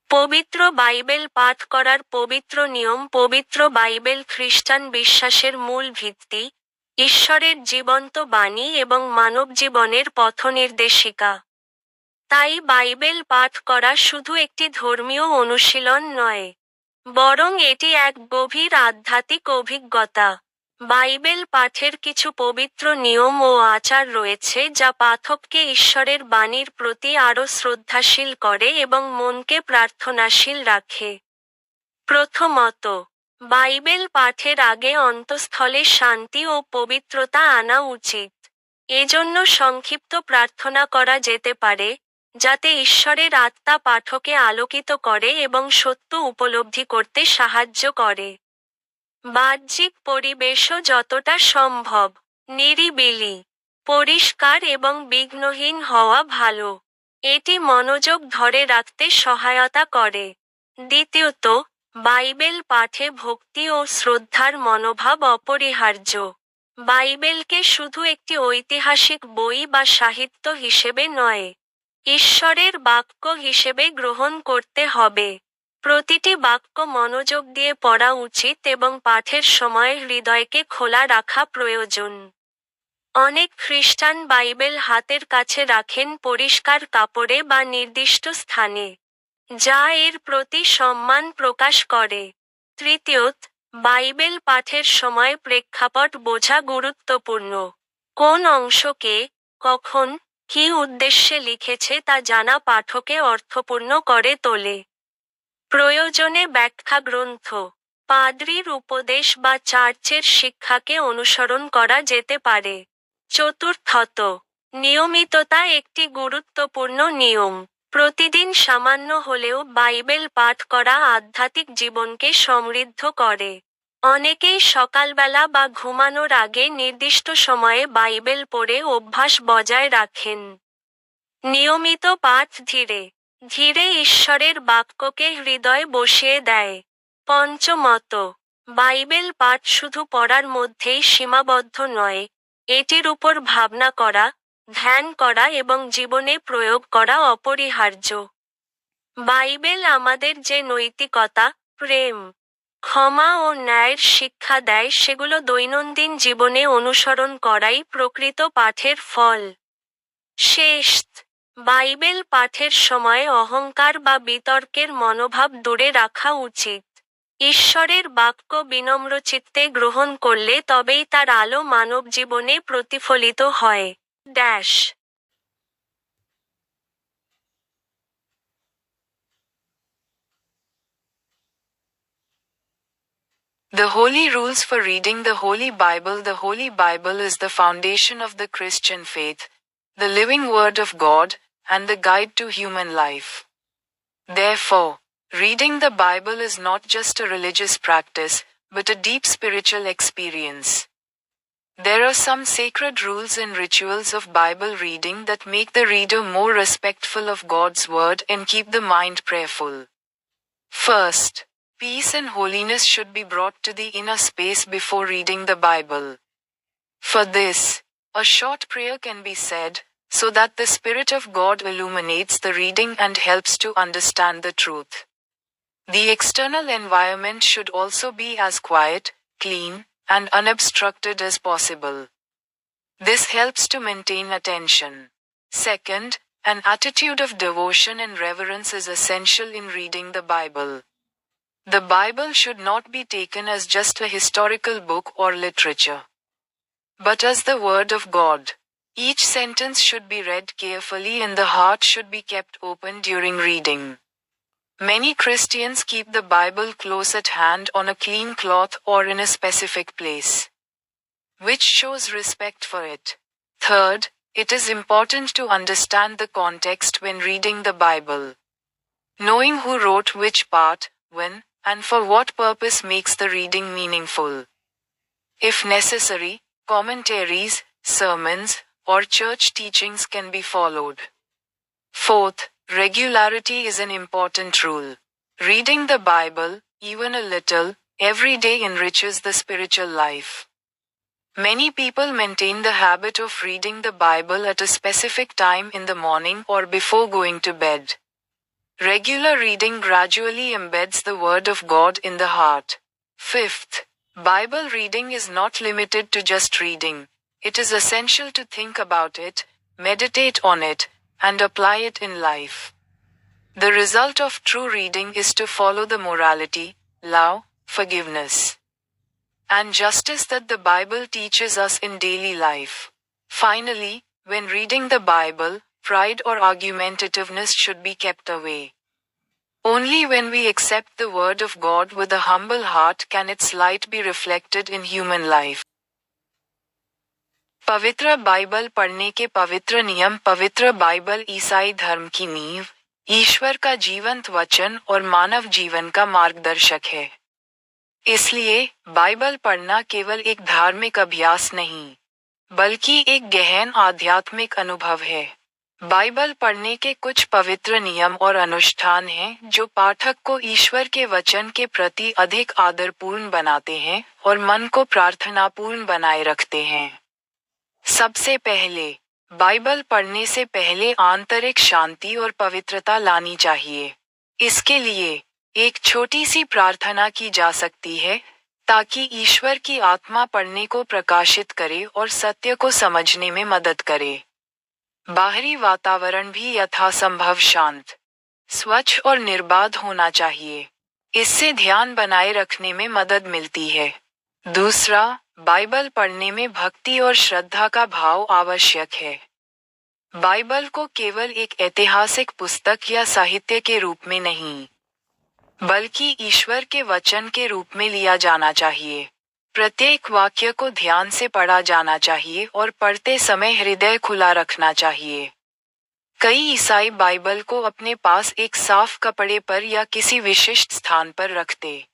পবিত্র বাইবেল পাঠ করার পবিত্র নিয়ম। পবিত্র বাইবেল খ্রিস্টান বিশ্বাসের মূল ভিত্তি, ঈশ্বরের জীবন্ত বাণী এবং মানবজীবনের পথনির্দেশিকা। তাই বাইবেল পাঠ করা শুধু একটি ধর্মীয় অনুশীলন নয়, বরং এটি এক গভীর আধ্যাত্মিক অভিজ্ঞতা। বাইবেল পাঠের কিছু পবিত্র নিয়ম ও আচার রয়েছে যা পাঠককে ঈশ্বরের বাণীর প্রতি আরও শ্রদ্ধাশীল করে এবং মনকে প্রার্থনাশীল রাখে। প্রথমত, বাইবেল পাঠের আগে অন্তঃস্থলে শান্তি ও পবিত্রতা আনা উচিত। এজন্য সংক্ষিপ্ত প্রার্থনা করা যেতে পারে, যাতে ঈশ্বরের আত্মা পাঠকে আলোকিত করে এবং সত্য উপলব্ধি করতে সাহায্য করে। বাহ্যিক পরিবেশও যতটা সম্ভব নিরিবিলি, পরিষ্কার এবং বিঘ্নহীন হওয়া ভালো। এটি মনোযোগ ধরে রাখতে সহায়তা করে। দ্বিতীয়ত, বাইবেল পাঠে ভক্তি ও শ্রদ্ধার মনোভাব অপরিহার্য। বাইবেলকে শুধু একটি ঐতিহাসিক বই বা সাহিত্য হিসেবে নয়, ঈশ্বরের বাক্য হিসেবে গ্রহণ করতে হবে। প্রতিটি বাক্য মনোযোগ দিয়ে পড়া উচিত এবং পাঠের সময় হৃদয়কে খোলা রাখা প্রয়োজন। অনেক খ্রিস্টান বাইবেল হাতের কাছে রাখেন পরিষ্কার কাপড়ে বা নির্দিষ্ট স্থানে, যা এর প্রতি সম্মান প্রকাশ করে। তৃতীয়ত, বাইবেল পাঠের সময় প্রেক্ষাপট বোঝা গুরুত্বপূর্ণ। কোন অংশকে, কখন, কী উদ্দেশ্যে লিখেছে তা জানা পাঠকে অর্থপূর্ণ করে তোলে। প্রয়োজনে ব্যাখ্যা গ্রন্থ, পাদ্রীর উপদেশ বা চার্চের শিক্ষাকে অনুসরণ করা যেতে পারে। চতুর্থত, নিয়মিততা একটি গুরুত্বপূর্ণ নিয়ম। প্রতিদিন সামান্য হলেও বাইবেল পাঠ করা আধ্যাত্মিক জীবনকে সমৃদ্ধ করে। অনেকেই সকালবেলা বা ঘুমানোর আগে নির্দিষ্ট সময়ে বাইবেল পড়ে অভ্যাস বজায় রাখেন। নিয়মিত পাঠ ধীরে ধীরে ঈশ্বরের বাক্যকে হৃদয়ে বসিয়ে দেয়। পঞ্চমত, বাইবেল পাঠ শুধু পড়ার মধ্যেই সীমাবদ্ধ নয়, এটির উপর ভাবনা করা, ধ্যান করা এবং জীবনে প্রয়োগ করা অপরিহার্য। বাইবেল আমাদের যে নৈতিকতা, প্রেম, ক্ষমা ও ন্যায়ের শিক্ষা দেয় সেগুলো দৈনন্দিন জীবনে অনুসরণ করাই প্রকৃত পাঠের ফল। শেষত, বাইবেল পাঠের সময় অহংকার বা বিতর্কের মনোভাব দূরে রাখা উচিত। ঈশ্বরের বাক্য বিনম্রচিত্তে গ্রহণ করলে তবেই তার আলো মানব জীবনে প্রতিফলিত হয়। The Holy Rules for Reading the Holy Bible. The Holy Bible is the foundation of the Christian faith, the living Word of God, and the guide to human life. Therefore, reading the Bible is not just a religious practice, but a deep spiritual experience. There are some sacred rules and rituals of Bible reading that make the reader more respectful of God's Word and keep the mind prayerful. First, peace and holiness should be brought to the inner space before reading the Bible. For this, a short prayer can be said, so that the Spirit of God illuminates the reading and helps to understand the truth. The external environment should also be as quiet, clean, and unobstructed as possible. This helps to maintain attention. Second, an attitude of devotion and reverence is essential in reading the Bible. The Bible should not be taken as just a historical book or literature, but as the Word of God. Each sentence should be read carefully and the heart should be kept open during reading. Many Christians keep the Bible close at hand on a clean cloth or in a specific place, which shows respect for it. Third, it is important to understand the context when reading the Bible. Knowing who wrote which part, when, and for what purpose makes the reading meaningful. If necessary, commentaries, sermons, or church teachings can be followed. Fourth, regularity is an important rule. Reading the Bible, even a little, every day enriches the spiritual life. Many people maintain the habit of reading the Bible at a specific time in the morning or before going to bed. Regular reading gradually embeds the Word of God in the heart. Fifth, Bible reading is not limited to just reading. It is essential to think about it, meditate on it, and apply it in life. The result of true reading is to follow the morality, love, forgiveness, and justice that the Bible teaches us in daily life. Finally, when reading the Bible, pride or argumentativeness should be kept away. Only when we accept the Word of God with a humble heart can its light be reflected in human life. पवित्र Bible पढ़ने के पवित्र नियम। पवित्र Bible ईसाई धर्म की नींव, ईश्वर का जीवंत वचन और मानव जीवन का मार्गदर्शक है। इसलिए बाइबल पढ़ना केवल एक धार्मिक अभ्यास नहीं, बल्कि एक गहन आध्यात्मिक अनुभव है। बाइबल पढ़ने के कुछ पवित्र नियम और अनुष्ठान हैं जो पाठक को ईश्वर के वचन के प्रति अधिक आदरपूर्ण बनाते हैं और मन को प्रार्थनापूर्ण बनाए रखते हैं। सबसे पहले, बाइबल पढ़ने से पहले आंतरिक शांति और पवित्रता लानी चाहिए। इसके लिए एक छोटी सी प्रार्थना की जा सकती है ताकि ईश्वर की आत्मा पढ़ने को प्रकाशित करे और सत्य को समझने में मदद करे। बाहरी वातावरण भी यथासंभव शांत, स्वच्छ और निर्बाध होना चाहिए। इससे ध्यान बनाए रखने में मदद मिलती है। दूसरा, बाइबल पढ़ने में भक्ति और श्रद्धा का भाव आवश्यक है। बाइबल को केवल एक ऐतिहासिक पुस्तक या साहित्य के रूप में नहीं, बल्कि ईश्वर के वचन के रूप में लिया जाना चाहिए। प्रत्येक वाक्य को ध्यान से पढ़ा जाना चाहिए और पढ़ते समय हृदय खुला रखना चाहिए। कई ईसाई बाइबल को अपने पास एक साफ कपड़े पर या किसी विशिष्ट स्थान पर रखते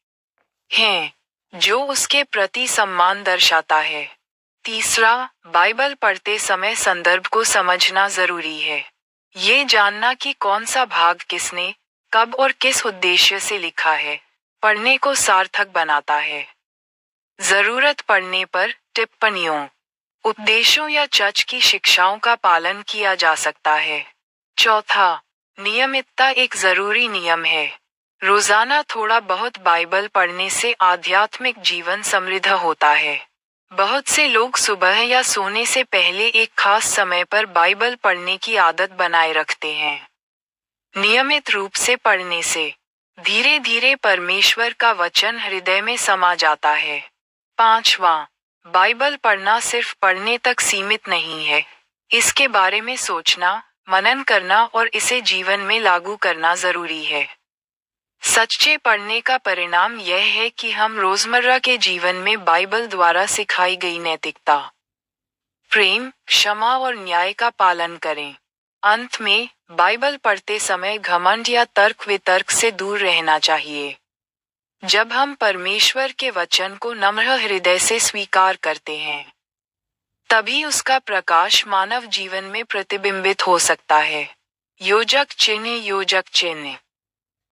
हैं, जो उसके प्रति सम्मान दर्शाता है। तीसरा, बाइबल पढ़ते समय संदर्भ को समझना जरूरी है। ये जानना कि कौन सा भाग किसने, कब और किस उद्देश्य से लिखा है, पढ़ने को सार्थक बनाता है। जरूरत पड़ने पर टिप्पणियों, उपदेशों या चर्च की शिक्षाओं का पालन किया जा सकता है। चौथा, नियमितता एक जरूरी नियम है। रोजाना थोड़ा बहुत बाइबल पढ़ने से आध्यात्मिक जीवन समृद्ध होता है। बहुत से लोग सुबह या सोने से पहले एक खास समय पर बाइबल पढ़ने की आदत बनाए रखते हैं। नियमित रूप से पढ़ने से धीरे धीरे परमेश्वर का वचन हृदय में समा जाता है। पांचवा, बाइबल पढ़ना सिर्फ पढ़ने तक सीमित नहीं है। इसके बारे में सोचना, मनन करना और इसे जीवन में लागू करना जरूरी है। सच्चे पढ़ने का परिणाम यह है कि हम रोजमर्रा के जीवन में बाइबल द्वारा सिखाई गई नैतिकता, प्रेम, क्षमा और न्याय का पालन करें। अंत में, बाइबल पढ़ते समय घमंड या तर्क वितर्क से दूर रहना चाहिए। जब हम परमेश्वर के वचन को नम्र हृदय से स्वीकार करते हैं, तभी उसका प्रकाश मानव जीवन में प्रतिबिंबित हो सकता है। योजक चिन्ह।